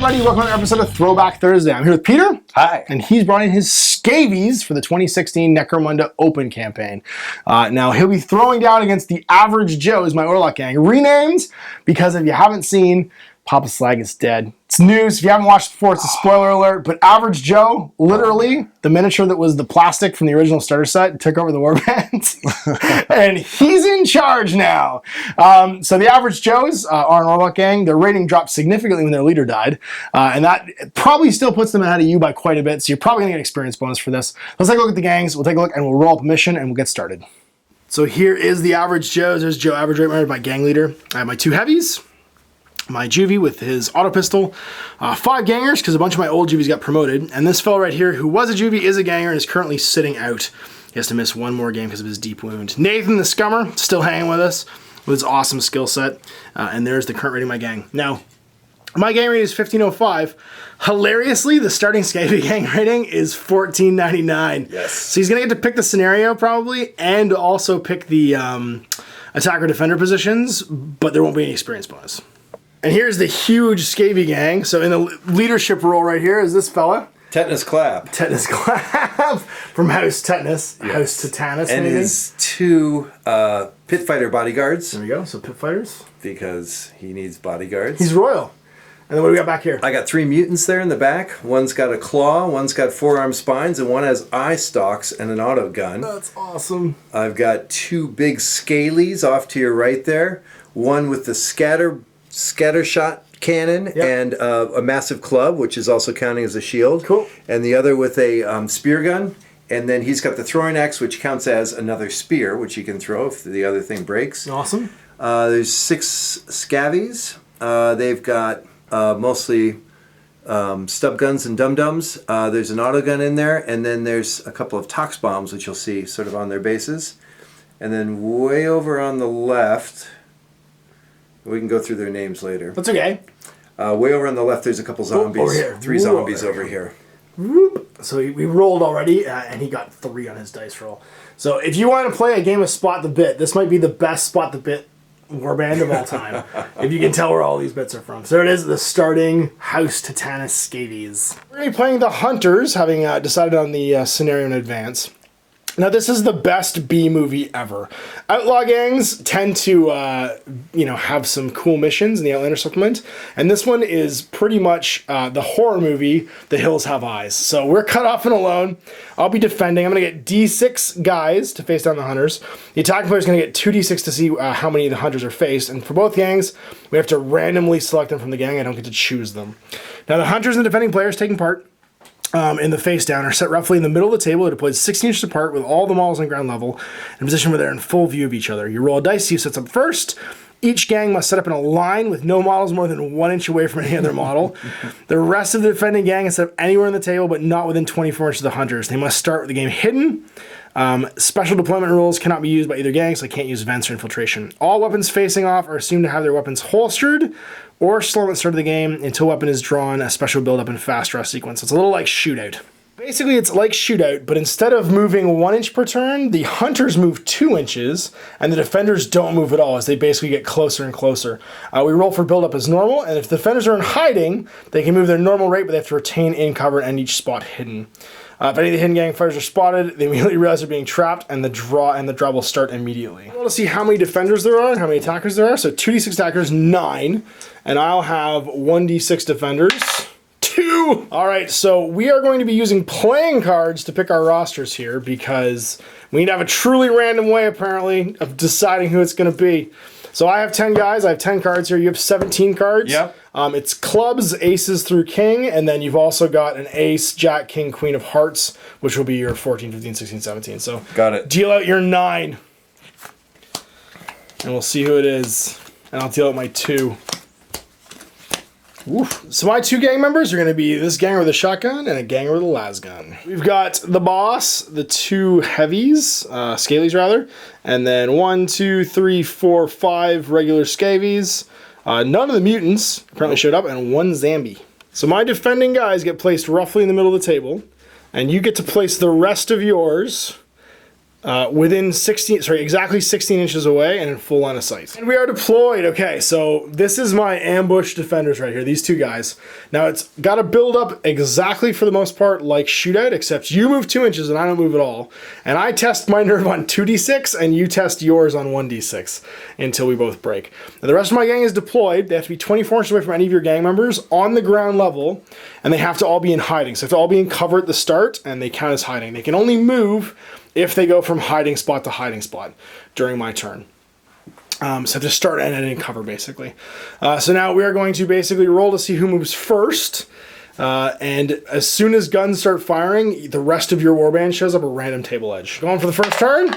everybody, welcome to another episode of Throwback Thursday. I'm here with Peter. Hi. And he's brought in his Scavvies for the 2016 Necromunda Open campaign. Now, he'll be throwing down against the Average Joes, my Orlock gang, renamed because if you haven't seen, Papa Slag is dead. It's news. If you haven't watched before, it's a spoiler alert. But Average Joe, literally, the miniature that was the plastic from the original starter set, took over the warband. And he's in charge now. So the Average Joes are an Orlocks gang. Their rating dropped significantly when their leader died. And that probably still puts them ahead of you by quite a bit. So you're probably going to get experience bonus for this. Let's take a look at the gangs. We'll take a look and we'll roll up a mission and we'll get started. So here is the Average Joes. There's Joe Average right there, my gang leader. I have my two heavies. My juvie with his auto pistol, 5 gangers because a bunch of my old juvies got promoted, and this fellow right here who was a juvie is a ganger and is currently sitting out. He has to miss one more game because of his deep wound. Nathan the Scummer still hanging with us with his awesome skill set, and there's the current rating of my gang. Now, my gang rating is 1505. Hilariously, the starting Scavvie gang rating is 1499. Yes. So he's gonna get to pick the scenario probably, and also pick the attacker defender positions, but there won't be any experience bonus. And here's the huge Scavvie gang. So in the leadership role right here is this fella. Tetanus Clap. Tetanus Clap from House Tetanus. Yes. House Tetanus. And maybe. his 2 pit fighter bodyguards. There we go. So pit fighters. Because he needs bodyguards. He's royal. And then what do we got back here? I got 3 mutants there in the back. One's got a claw, one's got 4-arm spines, and one has eye stalks and an auto gun. That's awesome. I've got 2 big scalies off to your right there. One with the scatter shot cannon, yep, and a massive club, which is also counting as a shield. Cool. And the other with a spear gun. And then he's got the throwing axe, which counts as another spear, which he can throw if the other thing breaks. Awesome. There's 6 Scavvies. They've got mostly stub guns and dum-dums. There's an auto gun in there, and then there's a couple of tox bombs, which you'll see sort of on their bases. And then way over on the left, we can go through their names later. That's okay. Way over on the left, there's a couple zombies. Over here. 3 zombies over here. Whoop. So we rolled already, and he got 3 on his dice roll. So if you want to play a game of Spot the Bit, this might be the best Spot the Bit warband of all time. If you can tell where all these bits are from. So it is the starting House Tetanus Scavvies. We're going to be playing the Hunters, having decided on the scenario in advance. Now, this is the best B movie ever. Outlaw gangs tend to, have some cool missions in the Outlander supplement, and this one is pretty much the horror movie, The Hills Have Eyes. So we're cut off and alone. I'll be defending. I'm going to get D6 guys to face down the Hunters. The attacking player is going to get 2D6 to see how many of the Hunters are faced, and for both gangs, we have to randomly select them from the gang. I don't get to choose them. Now, the Hunters and defending players taking part in the face down are set roughly in the middle of the table. They're deployed 16 inches apart with all the models on ground level in a position where they're in full view of each other. You roll a dice, see who sets up first. Each gang must set up in a line with no models more than 1 inch away from any other model. The rest of the defending gang is set up anywhere on the table but not within 24 inches of the Hunters. They must start with the game hidden. Special deployment rules cannot be used by either gang, so they can't use vents or infiltration. All weapons facing off are assumed to have their weapons holstered or slung at the start of the game until weapon is drawn, a special build-up and fast draw sequence. It's a little like Shootout. Basically, it's like Shootout, but instead of moving 1 inch per turn, the Hunters move 2 inches, and the defenders don't move at all as they basically get closer and closer. We roll for build-up as normal, and if the defenders are in hiding, they can move their normal rate, but they have to retain in cover and each spot hidden. If any of the hidden gang fighters are spotted, they immediately realize they're being trapped, and the draw will start immediately. We'll see how many defenders there are and how many attackers there are. So 2d6 attackers, 9, and I'll have 1d6 defenders, 2. All right, so we are going to be using playing cards to pick our rosters here because we need to have a truly random way, apparently, of deciding who it's going to be. So I have 10 guys. I have 10 cards here. You have 17 cards. Yep. It's clubs, aces through king, and then you've also got an ace, jack, king, queen of hearts, which will be your 14, 15, 16, 17. So got it. Deal out your 9. And we'll see who it is. And I'll deal out my 2. Oof. So my 2 gang members are going to be this ganger with a shotgun and a ganger with a lasgun. We've got the boss, the 2 heavies, scalies rather, and then 1, 2, 3, 4, 5 regular scavies. None of the mutants apparently showed up, and 1 zombie. So my defending guys get placed roughly in the middle of the table, and you get to place the rest of yours within 16, sorry, exactly 16 inches away and in full line of sight. And we are deployed. Okay, so this is my ambush defenders right here, these two guys. Now it's got to build up exactly for the most part like shootout, except you move 2 inches and I don't move at all. And I test my nerve on 2d6 and you test yours on 1d6 until we both break. Now the rest of my gang is deployed. They have to be 24 inches away from any of your gang members on the ground level, and they have to all be in hiding. So they have to all be in cover at the start, and they count as hiding. They can only move if they go from hiding spot to hiding spot during my turn. So I have to start and end in cover, basically. So now we are going to basically roll to see who moves first. And as soon as guns start firing, the rest of your warband shows up a random table edge. Going for the first turn.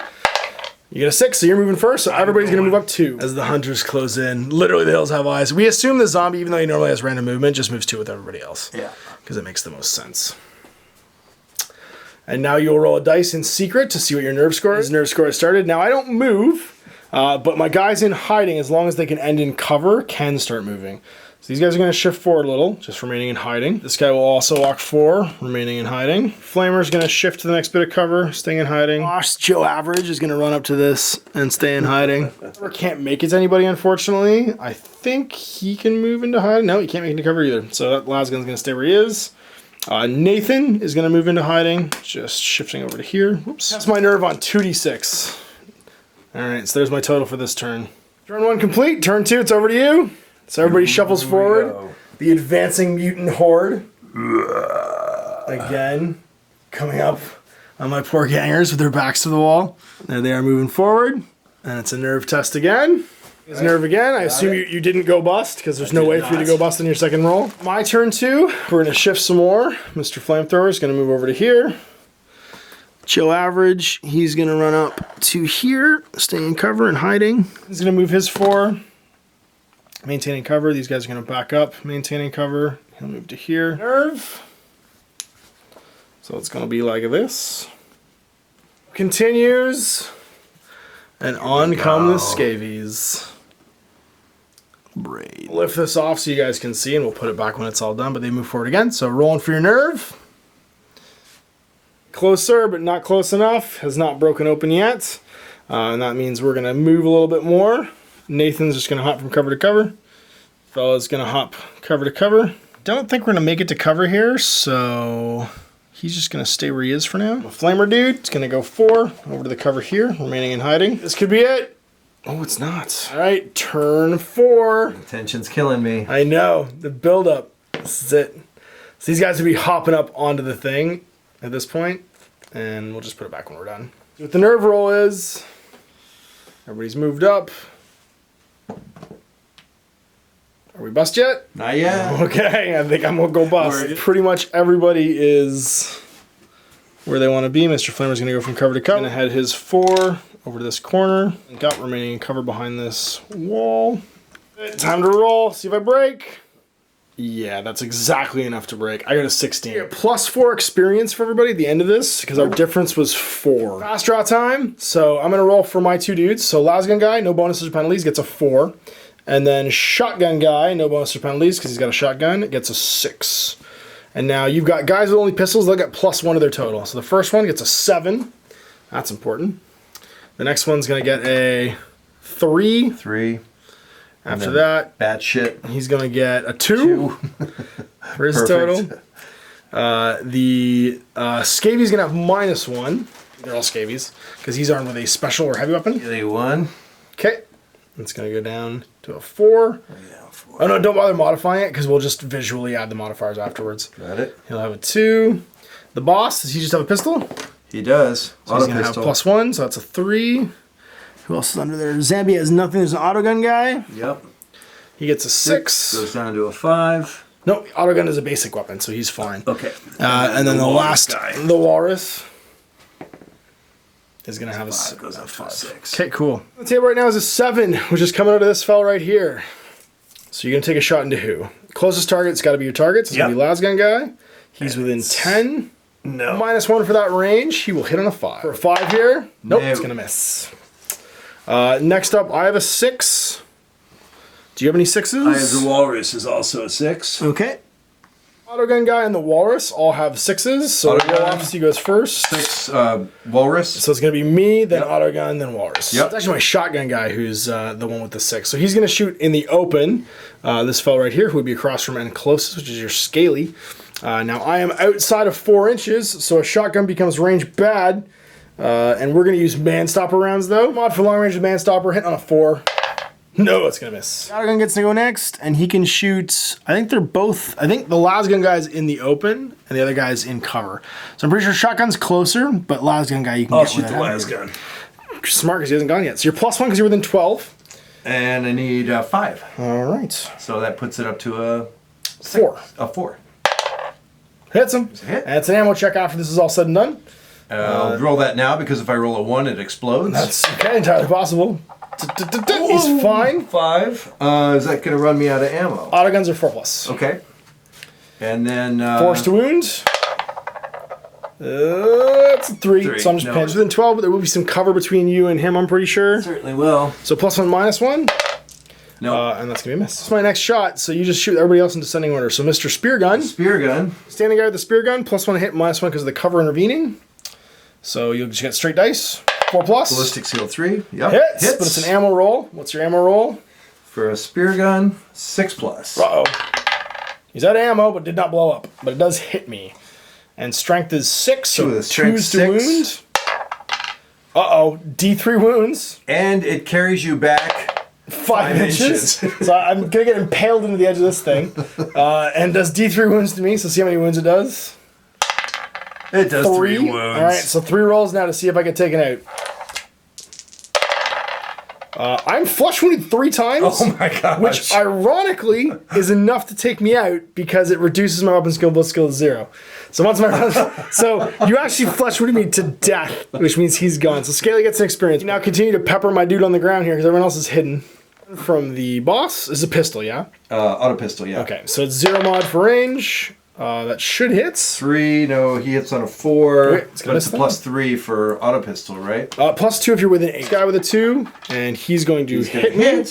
You get a 6, so you're moving first, so everybody's going to move up 2. As the hunters close in, literally the hills have eyes. We assume the zombie, even though he normally has random movement, just moves 2 with everybody else. Yeah. Because it makes the most sense. And now you'll roll a dice in secret to see what your nerve score is. His nerve score has started. Now I don't move, but my guys in hiding, as long as they can end in cover, can start moving. So these guys are going to shift forward a little, just remaining in hiding. This guy will also walk 4, remaining in hiding. Flamer's going to shift to the next bit of cover, staying in hiding. Gosh, Joe Average is going to run up to this and stay in hiding. Or can't make it to anybody, unfortunately. I think he can move into hiding. No, he can't make it to cover either. So that Lasgun's going to stay where he is. Nathan is going to move into hiding, just shifting over to here. Whoops. That's my nerve on 2d6. Alright, so there's my total for this turn. Turn 1 complete. Turn 2, it's over to you. So everybody shuffles forward. The advancing mutant horde. Again, coming up on my poor gangers with their backs to the wall. There they are moving forward. And it's a nerve test again. His nerve again. I assume you didn't go bust, because there's no way for you to go bust in your second roll. My turn 2. We're going to shift some more. Mr. Flamethrower is going to move over to here. Joe Average, he's going to run up to here, staying in cover and hiding. He's going to move his 4. Maintaining cover. These guys are going to back up, maintaining cover. He'll move to here. Nerve. So it's going to be like this. Continues. And on come the Scavvies. Braid. Lift this off so you guys can see, and we'll put it back when it's all done, but they move forward again. So rolling for your nerve. Closer, but not close enough. Has not broken open yet. And that means we're going to move a little bit more. Nathan's just going to hop from cover to cover. Fella's going to hop cover to cover. Don't think we're going to make it to cover here, so he's just going to stay where he is for now. The Flamer dude is going to go 4 over to the cover here, remaining in hiding. This could be it. Oh, it's not. All right, turn 4. The tension's killing me. I know. The build-up. This is it. So these guys will be hopping up onto the thing at this point, and we'll just put it back when we're done. So what the nerve roll is, everybody's moved up. Are we bust yet? Not yet. Okay, I think I'm going to go bust. Pretty much everybody is where they want to be. Mr. Flamer's going to go from cover to cover. Going to head his 4 over to this corner. Got remaining cover behind this wall. Time to roll. See if I break. Yeah, that's exactly enough to break. I got a 16. Plus 4 experience for everybody at the end of this, because our difference was 4. Fast draw time. So I'm going to roll for my 2 dudes. So Lasgun guy, no bonuses or penalties, gets a 4. And then shotgun guy, no bonus or penalties, because he's got a shotgun, gets a 6. And now you've got guys with only pistols, they'll get +1 to their total. So the first one gets a 7. That's important. The next one's going to get a 3. 3. After that, bad shit. He's going to get a 2 for his total. The Scavvie's going to have -1. They're all Scavvies, because he's armed with a special or heavy weapon. Get a 1. Okay. It's going to go down to a 4. Yeah, 4. Oh no, don't bother modifying it, because we'll just visually add the modifiers afterwards. Got it. He'll have a 2. The boss, does he just have a pistol? He does. So he's going to have +1, so that's a 3. Who else is under there? Zambi has nothing. There's an autogun guy. Yep. He gets a 6. Goes down to a 5. No, autogun is a basic weapon, so he's fine. Okay. And then the last guy, the Walrus, is going to have a 5. Goes up to a 6. Okay, cool. The table right now is a 7, which is coming out of this fella right here. So you're going to take a shot into who? Closest target's got to be your target. So it's going to be Lasgun guy. He's within 10. No. -1 for that range. He will hit on a 5. For a 5 here? Nope, it's going to miss. Next up, I have a 6. Do you have any 6s? I have the Walrus is also a 6. Okay. Autogun guy and the walrus all have 6s, so Velocity goes first. 6 walrus. So it's going to be me, then Autogun, then walrus. Yep. It's actually my shotgun guy who's the one with the 6. So he's going to shoot in the open. This fellow right here, who would be across from and closest, which is your Scaly. Now I am outside of 4 inches, so a shotgun becomes range bad. And we're going to use man stopper rounds though. Mod for long range with man stopper, hit on a 4. No, it's gonna miss. Autogun gets to go next, and he can shoot. I think they're both. I think the lasgun guy's in the open, and the other guy's in cover. So I'm pretty sure shotgun's closer, but lasgun guy you can. I'll get shoot with the lasgun. Smart, because he hasn't gone yet. So you're +1 because you're within 12. And I need 5. All right. So that puts it up to a 4. A 4. Hits him. It's a hit. And it's an ammo check after this is all said and done. I'll roll that now because if I roll a 1, it explodes. That's okay, entirely possible. He's fine. 5. Is that going to run me out of ammo? Autoguns are 4+. Okay. And then... Force to wound. It's a 3, so I'm just pinched. Within 12, but there will be some cover between you and him, I'm pretty sure. Certainly will. So +1, -1. No. And that's going to be a miss. That's my next shot, so you just shoot everybody else in descending order. So Mr. Spear Gun. Spear gun. Standing guy with the spear gun, +1 hit, -1 because of the cover intervening. So you'll just get straight dice. 4+. Ballistic Seal 3. Yep. Hits, but it's an ammo roll. What's your ammo roll? For a spear gun, 6+. Uh-oh. He's out of ammo, but did not blow up. But it does hit me. And strength is 6, so 2's to wound. Uh-oh, D3 wounds. And it carries you back 5 inches. So I'm going to get impaled into the edge of this thing. And does D3 wounds to me, so see how many wounds it does. It does 3 wounds. All right, so 3 rolls now to see if I get taken out. I'm flush wounded 3 times. Oh my gosh. Which, ironically, is enough to take me out because it reduces my weapon skill, both skill to 0. So once my so you actually flush wounded me to death, which means he's gone. So Scaly gets an experience. Now continue to pepper my dude on the ground here because everyone else is hidden. From the boss is a pistol, yeah? Auto pistol, yeah. Okay, so it's 0 mod for range. That should hit. 3, no, he hits on a 4. Okay, but it's a +3 for auto pistol, right? +2 if you're within 8. Guy with a 2, and he's going to hit me.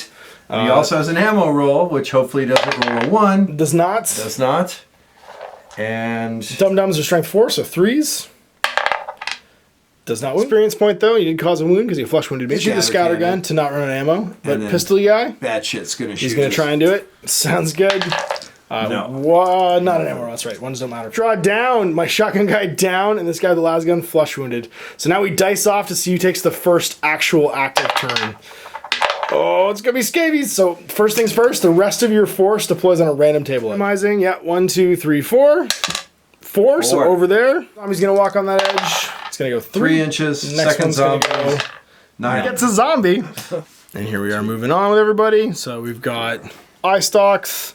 He also has an ammo roll, which hopefully doesn't roll a 1. Does not. Does not. And... Dum-Dums are strength 4, so 3s. Does not wound. Experience point though, you did cause a wound because you flush wounded me. Shoot the scatter gun to not run out of ammo. But pistol guy, bad shit's gonna shoot. He's gonna try and do it. Sounds good. No. Not an ammo roll, that's right. Ones don't matter. Draw down. My shotgun guy down, and this guy with the last gun flush wounded. So now we dice off to see who takes the first actual active turn. Oh, it's gonna be Scavvie. So first things first, the rest of your force deploys on a random table. Minimizing, yeah, 1, 2, 3, 4. 4, so over there. Zombie's gonna walk on that edge. It's gonna go 3 inches. Next second zombie. Go 9. Gets a zombie. And here we are moving on with everybody. So we've got eye stalks.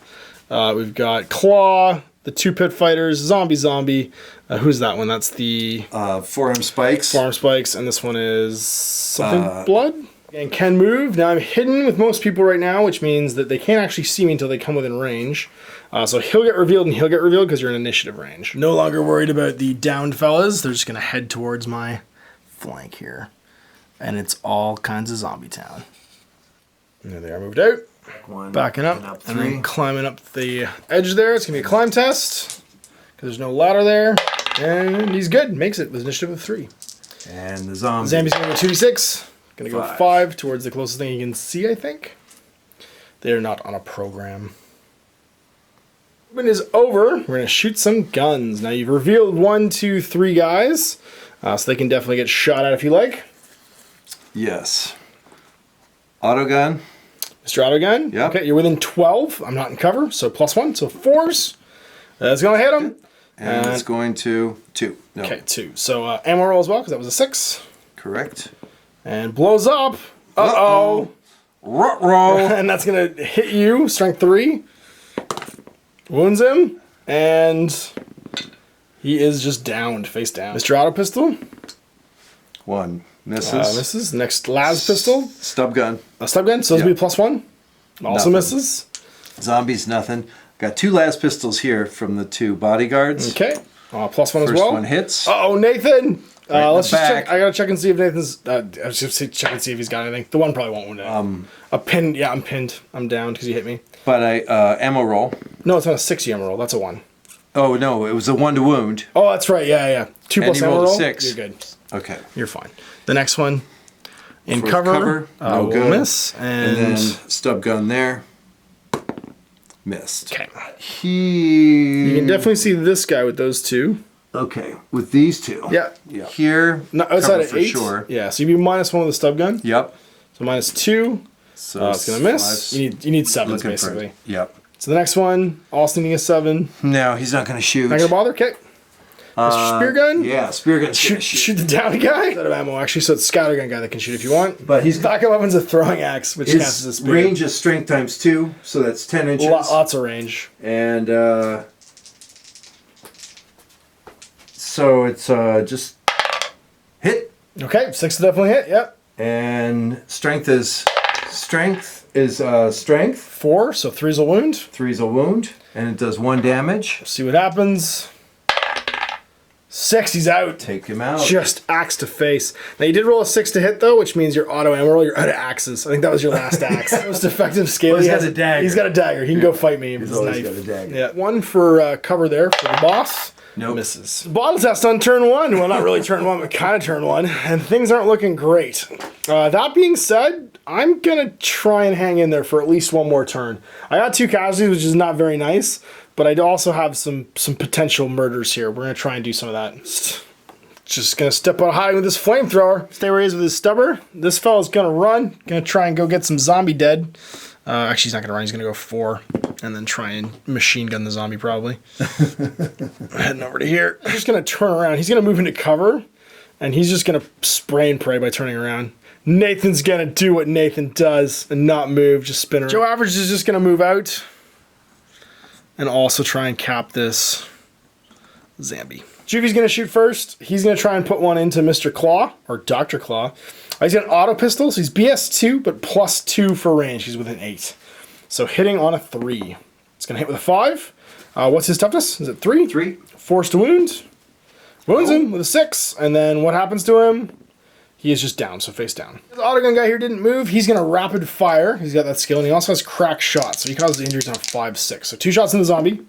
We've got claw. The 2 pit fighters. Zombie. Who's that one? That's the forearm spikes. Forearm spikes. And this one is something blood. And can move. Now I'm hidden with most people right now, which means that they can't actually see me until they come within range. So he'll get revealed and he'll get revealed because you're in initiative range. No longer worried about the downed fellas. They're just going to head towards my flank here. And it's all kinds of zombie town. And there they are moved out. Backing up and then climbing up the edge there. It's going to be a climb test because there's no ladder there. And he's good. Makes it with initiative of 3. And the zombie. Zammy's going to go 2d6. Going to go 5 towards the closest thing you can see, I think. They're not on a program. When is over, we're going to shoot some guns. Now you've revealed 1, 2, 3 guys. So they can definitely get shot at if you like. Yes. Autogun. Mr. Autogun? Yeah. Okay, you're within 12. I'm not in cover, so +1. So 4s. That's going to hit him. And it's going to 2. No. Okay, 2. So ammo roll as well, because that was a 6. Correct. And blows up. Uh-oh. Ruh-roh. And that's going to hit you. Strength 3. Wounds him. And he is just downed, face down. Mr. Auto Pistol. 1. Misses. Misses. Next las pistol. Stub gun. A stub gun. So this will be +1. Also Nothing. misses. Zombies, nothing. Got 2 las pistols here from the 2 bodyguards. Okay. +1 as well. First one hits. Uh-oh, Nathan. Let's just back. check. I gotta check and see if Nathan's. I should check and see if he's got anything. The one probably won't wound it. A pin. Yeah, I'm pinned. I'm down because you hit me. But I ammo roll. No, it's not a 6 ammo roll. That's a 1. Oh, no, it was a 1 to wound. Oh, that's right. Yeah. 2 plus he ammo rolled a roll. 6. You're good. Okay. You're fine. The next one. In For cover. no We'll good. miss. And then stub gun there. Missed. Okay. You You can definitely see this guy with those 2. Okay, with these 2. Yeah. Here, No, outside of for 8. sure. Yeah, so you'd be -1 with the stub gun. Yep. So -2. So It's going to miss. You need 7s, basically. Yep. So the next one, also needing a 7. No, he's not going to shoot. Not going to bother? Okay. Spear gun? Yeah, spear gun. Shoot the down guy? Out of ammo, actually, so it's scatter gun guy that can shoot if you want. But he's backup weapon's a throwing axe, which counts as a his spear. range is strength times 2, so that's 10 inches. Lots of range. And so it's just hit. Okay, 6 to definitely hit. Yep. And strength is strength. 4, so 3's a wound. 3's a wound, and it does 1 damage. See what happens. 6, he's out. Take him out. Just axe to face. Now you did roll a 6 to hit though, which means your auto ammo roll, you're out of axes. I think that was your last axe. Most effective scale. Well, he's got a dagger. He's got a dagger. He can go fight me with his always knife. got a dagger. Yeah, 1 for cover there for the boss. Nope. Misses. Bottle test on turn 1. Well, not really turn 1, but kind of turn 1. And things aren't looking great. That being said, I'm going to try and hang in there for at least 1 more turn. I got 2 casualties, which is not very nice, but I also have some potential murders here. We're going to try and do some of that. Just going to step out high with this flamethrower. Stay where he is with his stubber. This fella's going to run. Going to try and go get some zombie dead. Actually, he's not going to run. He's going to go 4 and then try and machine gun the zombie probably. Heading over to here. I'm just going to turn around. He's going to move into cover, and he's just going to spray and pray by turning around. Nathan's going to do what Nathan does and not move, just spin around. Joe Average is just going to move out and also try and cap this zombie. Juvie's going to shoot first. He's going to try and put one into Mr. Claw, or Dr. Claw. He's got an auto pistol, so he's BS2, but +2 for range. He's within 8. So hitting on a 3. It's going to hit with a 5. What's his toughness? Is it 3? 3. Forced to wound. Wounds him with a 6. And then what happens to him? He is just down, so face down. The autogun guy here didn't move. He's going to rapid fire. He's got that skill, and he also has crack shots, so he causes injuries on a 5-6. So 2 shots in the zombie.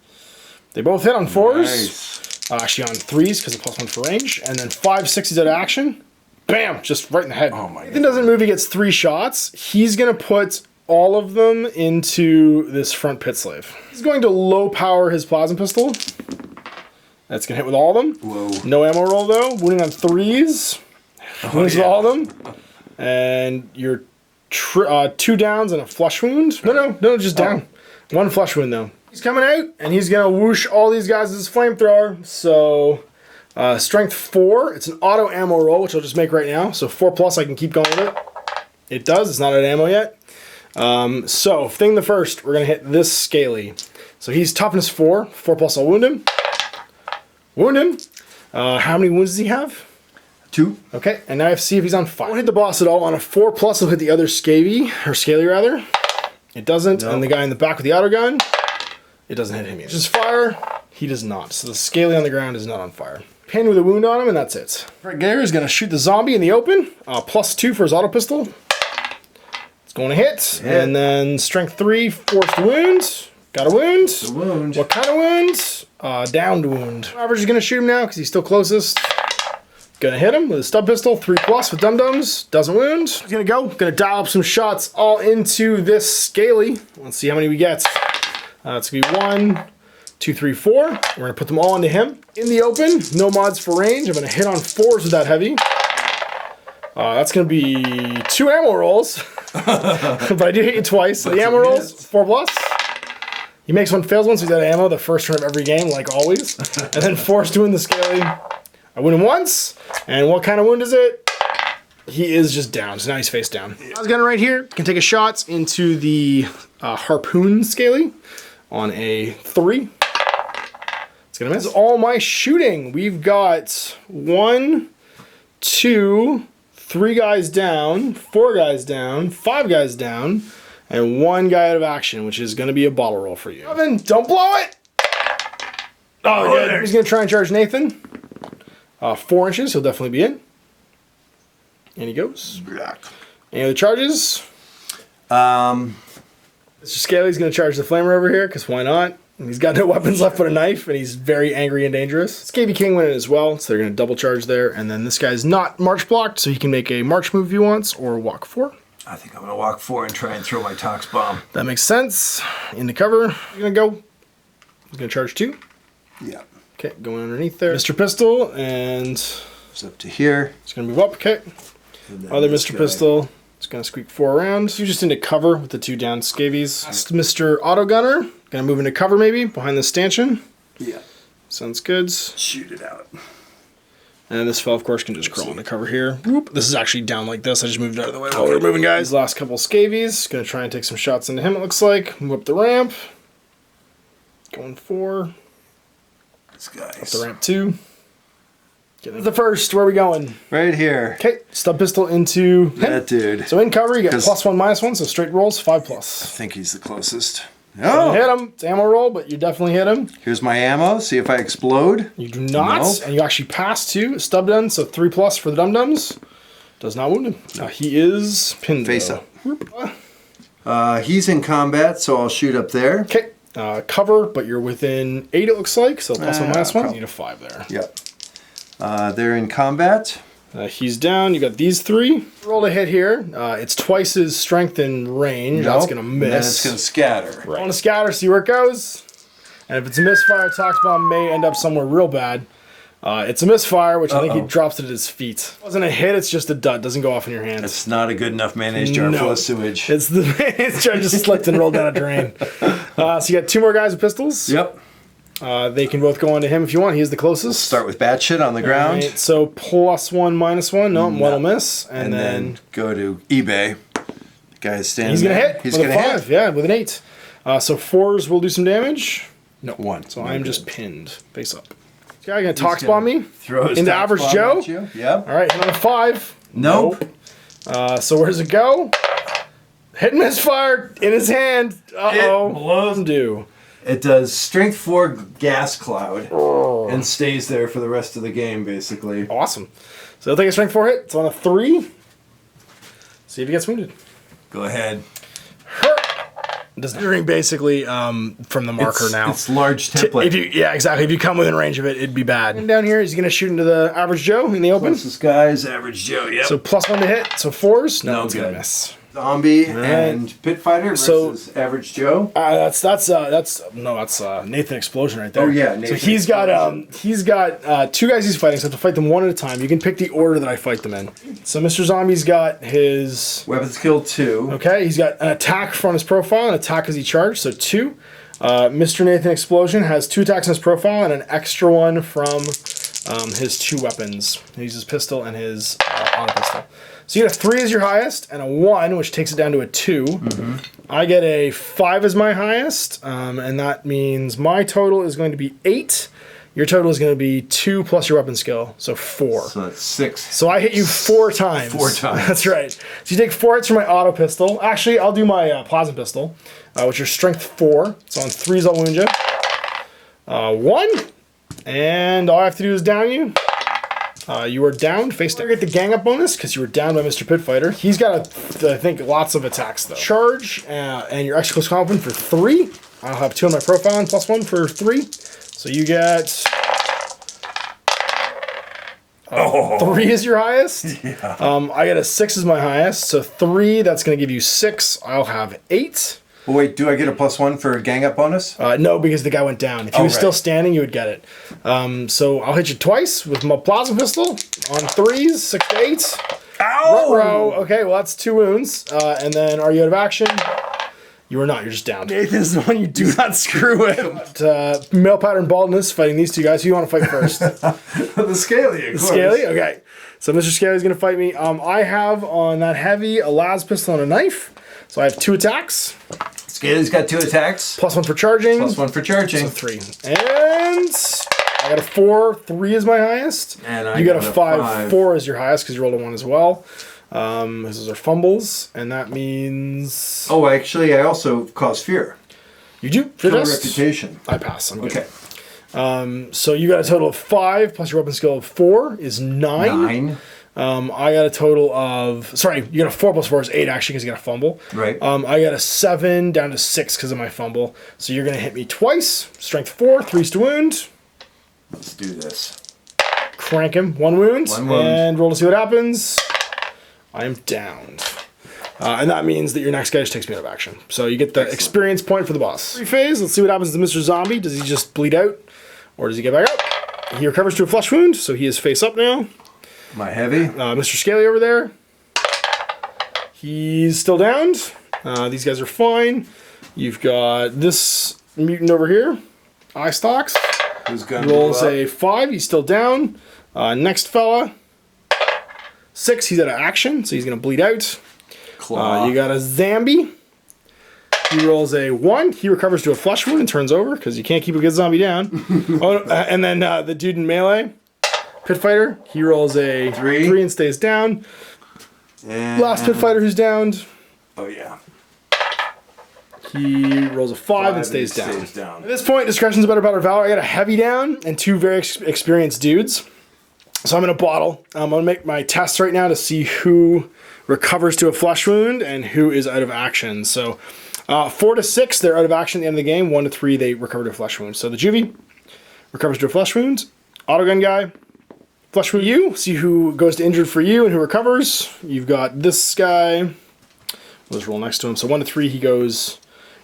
They both hit on 4s. Nice. Actually on 3s, because of +1 for range. And then 5-6, he's out of action. Bam! Just right in the head. Oh my god. Nathan doesn't move, he gets 3 shots. He's going to put all of them into this front pit slave. He's going to low power his plasma pistol. That's going to hit with all of them. Whoa. No ammo roll though. Wounding on 3s. Wounds with all of them. And you're 2 downs and a flush wound. No, just down. 1 flush wound though. He's coming out and he's going to whoosh all these guys with his flamethrower. So strength 4. It's an auto ammo roll, which I'll just make right now. So 4+, I can keep going with it. It does. It's not at ammo yet. So thing the first, we're going to hit this scaly. So he's toughness 4. 4+, I'll wound him. Wound him. How many wounds does he have? 2. Okay, and now I have to see if he's on fire. Won't hit the boss at all. On a 4+, he'll hit the other Scavvie, or Scaly rather. It doesn't. Nope. And the guy in the back with the auto gun, it doesn't hit him either. Just fire, he does not. So the Scaly on the ground is not on fire. Pinned with a wound on him, and that's it. All right, Guerrilla is going to shoot the zombie in the open. +2 for his auto pistol. It's going to hit. And then strength 3, forced wound. Got a wound. The wound. What kind of wound? Downed wound. Average is going to shoot him now because he's still closest. Gonna hit him with a stub pistol, 3+ with dum-dums. Doesn't wound. He's gonna go. Gonna dial up some shots all into this Scaly. Let's see how many we get. It's gonna be 1, 2, 3, 4. We're gonna put them all into him. In the open, no mods for range. I'm gonna hit on 4s with that heavy. That's gonna be 2 ammo rolls. But I did hit you twice. So the ammo rolls, 4+. He makes 1, fails 1, so he's out of ammo the first turn of every game, like always. And then forced to win the Scaly. I wound him once, and what kind of wound is it? He is just down, so now he's face down. I was gunning right here. Can take a shot into the harpoon Scaly on a 3. It's gonna miss. All my shooting. We've got 1, 2, 3 guys down, 4 guys down, 5 guys down, and 1 guy out of action, which is gonna be a bottle roll for you. Evan, don't blow it! Oh, good. He's gonna try and charge Nathan. 4 inches, he'll definitely be in. And he goes. Any other charges? Mr. Scaly's going to charge the flamer over here, because why not? He's got no weapons left but a knife, and he's very angry and dangerous. Scavvie King went in as well, so they're going to double charge there. And then this guy's not march blocked, so he can make a march move if he wants, or walk 4. I think I'm going to walk 4 and try and throw my Tox Bomb. That makes sense. Into cover. You're going to go. He's going to charge 2. Yeah. Okay, going underneath there. Mr. Pistol, and it's up to here. It's going to move up, okay. Other Mr. Pistol. It's going to squeak 4 around. So you just into cover with the 2 down Scavvies. Mr. Auto Gunner. Going to move into cover maybe behind the stanchion. Yeah. Sounds good. Shoot it out. And this fella, of course, can just crawl into cover here. Whoop. This is actually down like this. I just moved out of the way while we were moving, guys. Last couple Scavvies. Going to try and take some shots into him, it looks like. Move up the ramp. Going 4. This guy's up the ramp 2. Get the first. Where are we going? Right here. Okay. Stub pistol into him. That dude. So in cover, you get +1, -1. So straight rolls, 5+. I think he's the closest. Oh! Hit him. It's ammo roll, but you definitely hit him. Here's my ammo. See if I explode. You do not. Nope. And you actually pass 2. Stub done, so 3+ for the dum-dums. Does not wound him. He is pinned. Face up. He's in combat, so I'll shoot up there. Okay. Cover, but you're within 8, it looks like. So +1, -1. You need a 5 there. Yep. They're in combat. He's down. You got these 3. Roll a hit here. It's twice his strength and range. Nope. That's going to miss. And then it's going to scatter. Right. I want to scatter, see where it goes. And if it's a misfire, Tox Bomb may end up somewhere real bad. It's a misfire, which I think he drops it at his feet. It wasn't a hit, it's just a dud. Doesn't go off in your hands. It's not a good enough mayonnaise jar full of sewage. It's the mayonnaise jar just slipped and rolled down a drain. So you got 2 more guys with pistols. Yep. They can both go on to him if you want. He's the closest. Start with bad shit on the ground. Right, so +1, -1. No, one will miss. And then go to eBay. The guy's standing He's going to hit. He's going to 5. Yeah, with an 8. So 4s will do some damage. No. 1. So I'm just pinned. Face up. This guy going to Tox Bomb me. Throw his into Average Joe. Yep. All right, hit on a 5. Nope. So where does it go? Hit and misfire in his hand. Uh-oh. It blows due. It does strength 4 gas cloud and stays there for the rest of the game, basically. Awesome. So he'll take a strength 4 hit. It's on a 3. See if he gets wounded. Go ahead. Doesn't basically from the marker now. It's large template. Yeah, exactly. If you come within range of it, it'd be bad. And down here, he's going to shoot into the Average Joe in the open. This guy's Average Joe, yep. So +1 to hit. So 4s. No, it's going to miss. Zombie and Pit Fighter versus Average Joe. That's Nathan Explosion right there. Oh yeah, Nathan. So he's got 2 guys he's fighting. So I have to fight them one at a time. You can pick the order that I fight them in. So Mr. Zombie's got his weapon skill 2. Okay, he's got an attack from his profile, an attack as he charged, so 2. Mr. Nathan Explosion has 2 attacks on his profile and an extra one from his 2 weapons. He uses pistol and his auto pistol. So you get a 3 as your highest and a 1, which takes it down to a 2. Mm-hmm. I get a 5 as my highest, and that means my total is going to be 8. Your total is going to be 2 plus your weapon skill, so 4. So that's 6. So I hit you 4 times. 4 times. That's right. So you take 4 hits from my auto pistol. Actually, I'll do my plasma pistol, which is strength 4. So on 3s, I'll wound you. 1, and all I have to do is down you. You are downed, face down. You get the gang up bonus because you were downed by Mr. Pit Fighter. He's got, I think, lots of attacks though. Charge and your extra close combat for 3. I'll have 2 on my profile and +1 for 3. So you get 3 is your highest. Yeah. I get a 6 as my highest. So 3, that's going to give you 6. I'll have 8. Well, wait, do I get a +1 for a gang up bonus? No, because the guy went down. If he was still standing, you would get it. So I'll hit you twice with my plasma pistol on 3s, 6 to 8. Ow! Ruh-roh. Okay, well that's 2 wounds. And then are you out of action? You are not. You're just down. Nathan's the one you do not screw with. Male pattern baldness fighting these 2 guys. Who you want to fight first? The Scaly, of course. Scaly? Okay. So Mr. Scaly's going to fight me. I have on that heavy a las pistol and a knife. So I have 2 attacks. Scaly's got 2 attacks. +1 for charging. +1 for charging. So 3. And I got a 4. 3 is my highest. And you got a 5. 4 is your highest because you rolled a 1 as well. Those are fumbles, and that means... Oh, actually, I also cause fear. You do? For reputation. I pass. I'm good. Okay. So you got a total of 5, plus your weapon skill of 4 is 9. I got a total of... Sorry, you got a 4 plus 4 is 8, actually, because you got a fumble. Right. I got a 7 down to 6 because of my fumble. So you're going to hit me twice. Strength 4, 3's to wound. Let's do this. Crank him. 1 wound. 1 wound. And roll to see what happens. I am downed. And that means that your next guy just takes me out of action. So you get the experience point for the boss. Free phase. Let's see what happens to Mr. Zombie. Does he just bleed out? Or does he get back up? He recovers to a flesh wound, so he is face up now. My heavy. Mr. Scaly over there. He's still downed. These guys are fine. You've got this mutant over here. Eye stalks. Who's gun Rolls a 5. He's still down. Next fella. 6. He's out of action, so he's going to bleed out. Claw. You got a Zambi. He rolls a 1. He recovers to a flesh wound and turns over because you can't keep a good zombie down. And then the dude in melee, Pit Fighter, he rolls a 3 and stays down. And Last Pit Fighter who's downed, oh yeah. he rolls a 5 and stays down. At this point, discretion's a better part of valor. I got a heavy down and 2 very experienced dudes. So I'm in a bottle. I'm going to make my tests right now to see who recovers to a flesh wound and who is out of action. So 4 to 6, they're out of action at the end of the game. 1 to 3, they recover to a flesh wound. So the Juvie recovers to a flesh wound. Autogun guy, flesh wound you. See who goes to injured for you and who recovers. You've got this guy. We'll just roll next to him. So 1 to 3, he goes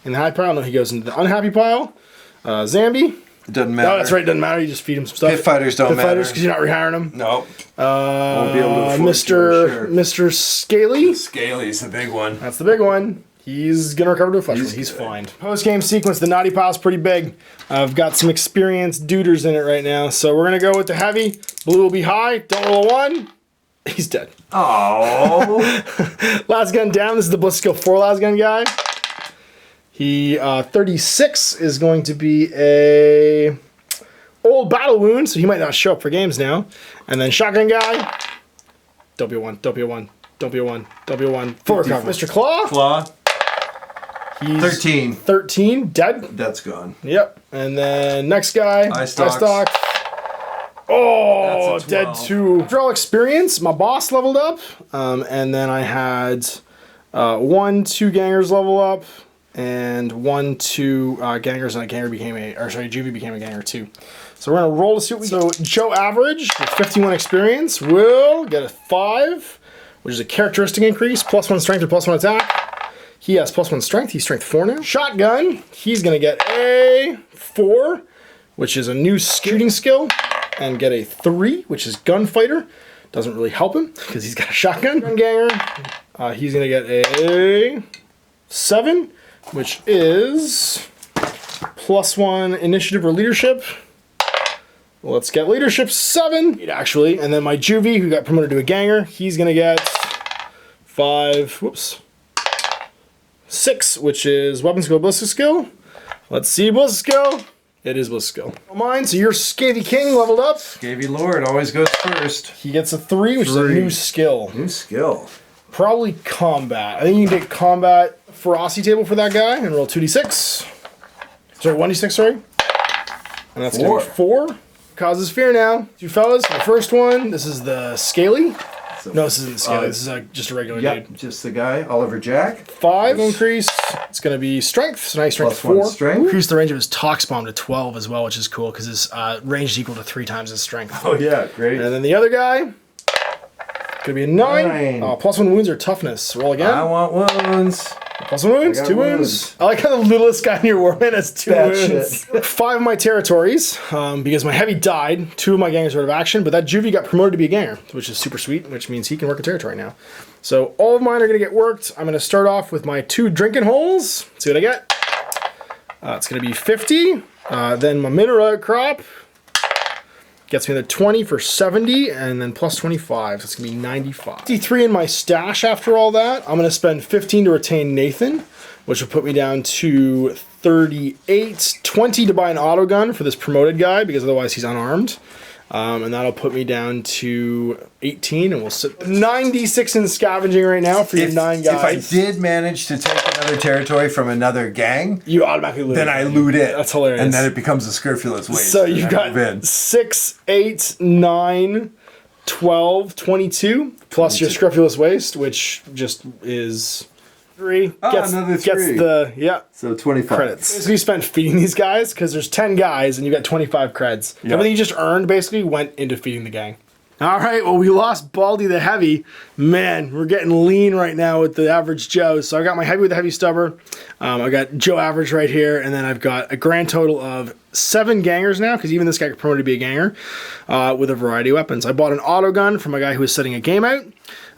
in the happy pile. No, he goes into the unhappy pile. Zambi. It doesn't matter. No, that's right. It doesn't matter. You just feed him some stuff. Pit fighters don't matter. Because you're not rehiring them. No. Won't be able to afford Mr. Scaly. Scaly's the big one. That's the big one. He's going to recover to a flesh wound. He's fine. Post-game sequence, the naughty pile's pretty big. I've got some experienced duders in it right now. So we're going to go with the heavy. Blue will be high. Don't roll a 1. He's dead. Oh. Last gun down. This is the Bliss Skill 4 last gun guy. He, 36 is going to be a old battle wound, so he might not show up for games now. And then shotgun guy, don't be a 1, don't be a 1, don't be a 1, don't be a 1. Full recovery. Mr. Claw. Claw. He's 13. 13, dead. That's gone. Yep. And then next guy, Eye stalks. Oh, That's a dead 12. 2. After all experience, my boss leveled up. And then I had 1, 2 gangers level up. And 1, 2 gangers, and a ganger became a, or sorry, Juvie became a ganger too. So we're gonna roll to see what we get. So Joe Average, with 51 experience, will get a 5, which is a characteristic increase, +1 strength or +1 attack. He has +1 strength, he's strength 4 now. Shotgun, he's gonna get a 4, which is a new shooting skill, and get a 3, which is gunfighter. Doesn't really help him, because he's got a shotgun. Gun ganger, he's gonna get a 7, which is +1 initiative or leadership. Let's get leadership 7, actually. And then my Juvie, who got promoted to a ganger, he's going to get 5, 6, which is weapon skill, ballistic skill. Let's see, ballistic skill. It is ballistic skill. Mine, so your Scavvie King leveled up. Scavvie Lord always goes first. He gets a 3, which is a new skill. New skill. Probably combat. I think you can take combat ferocity table for that guy and roll 2d6. Sorry, 1d6, sorry. And that's going to be 4. Causes fear now. 2 fellas. The first one, this is the Scaly. No, this isn't the Scaly. This is just a regular dude. Just the guy, Oliver Jack. 5 increase. It's going to be strength. So now he's strength +1 4. strength. Increase the range of his Tox Bomb to 12 as well, which is cool because his range is equal to 3 times his strength. Oh yeah, great. And then the other guy, gonna be a 9. +1 wounds or toughness. Roll again. I want wounds. +1 wounds, 2 wounds. I like how the littlest guy in your warband has 2 wounds. 5 of my territories, because my heavy died. 2 of my gangers are out of action, but that Juvie got promoted to be a ganger, which is super sweet, which means he can work a territory now. So all of mine are gonna get worked. I'm gonna start off with my 2 drinking holes. See what I get. It's gonna be 50. Then my mineral crop gets me the 20 for 70, and then +25, so it's gonna be 95. 53 in my stash after all that. I'm gonna spend 15 to retain Nathan, which will put me down to 38. 20 to buy an autogun for this promoted guy, because otherwise he's unarmed. And that'll put me down to 18, and we'll sit 96 in scavenging right now for your 9 guys. If I did manage to take another territory from another gang, you automatically loot then it. I loot it. That's hilarious. And then it becomes a Scrufulous Waste. So you've got 6, 8, 9, 12, 22, plus your Scrufulous Waste, which just is 3. Another 3. Gets the, yeah. So 25. Credits. Basically, you spent feeding these guys, because there's 10 guys, and you got 25 creds. Yep. Everything you just earned, basically, went into feeding the gang. All right, well, we lost Baldy the Heavy. Man, we're getting lean right now with the average Joe. So I got my Heavy with the Heavy Stubber. I got Joe Average right here, and then I've got a grand total of 7 gangers now, because even this guy got promoted to be a ganger, with a variety of weapons. I bought an auto gun from a guy who was setting a game out,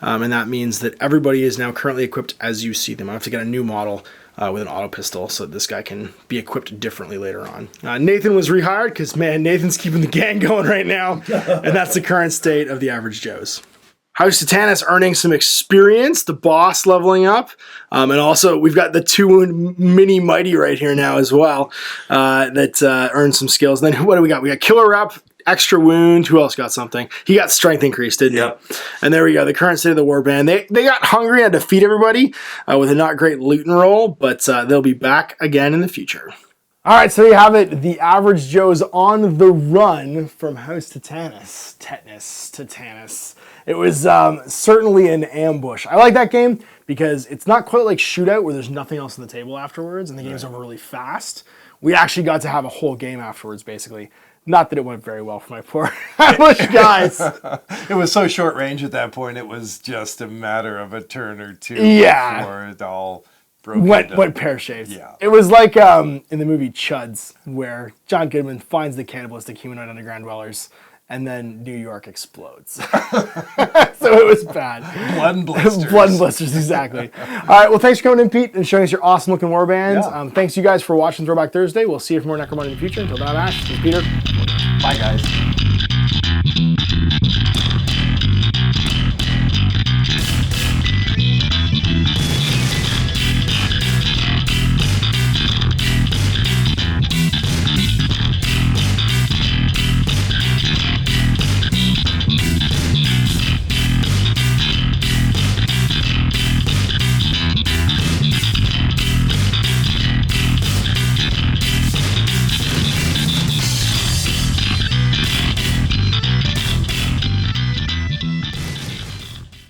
and that means that everybody is now currently equipped as you see them. I have to get a new model with an auto pistol, so this guy can be equipped differently later on. Nathan was rehired because, man, Nathan's keeping the gang going right now, and that's the current state of the average Joes. House Satanas earning some experience, the boss leveling up, and also we've got the 2 mini mighty right here now as well that earned some skills. And then what do we got? We got Killer Rep, extra wound. Who else got something? He got strength increased, didn't he? And there we go. The current state of the warband. They got hungry and had to feed everybody with a not great loot and roll, but they'll be back again in the future. All right, so there you have it. The average Joe's on the run from House Satanas. Tetanus. It was certainly an ambush. I like that game because it's not quite like Shootout where there's nothing else on the table afterwards and the game's over really fast. We actually got to have a whole game afterwards, basically. Not that it went very well for my poor ambush guys. It was so short range at that point, it was just a matter of a turn or two before it all broke went pear-shaped. Yeah. It was like in the movie Chuds, where John Goodman finds the cannibalistic humanoid underground dwellers, and then New York explodes. So it was bad. Blood and blisters. Blood and blisters, exactly. All right, well, thanks for coming in, Pete, and showing us your awesome-looking warbands. Yeah. Thanks, you guys, for watching Throwback Thursday. We'll see you for more Necromunda in the future. Until then, Ash, this is Peter. Bye, guys.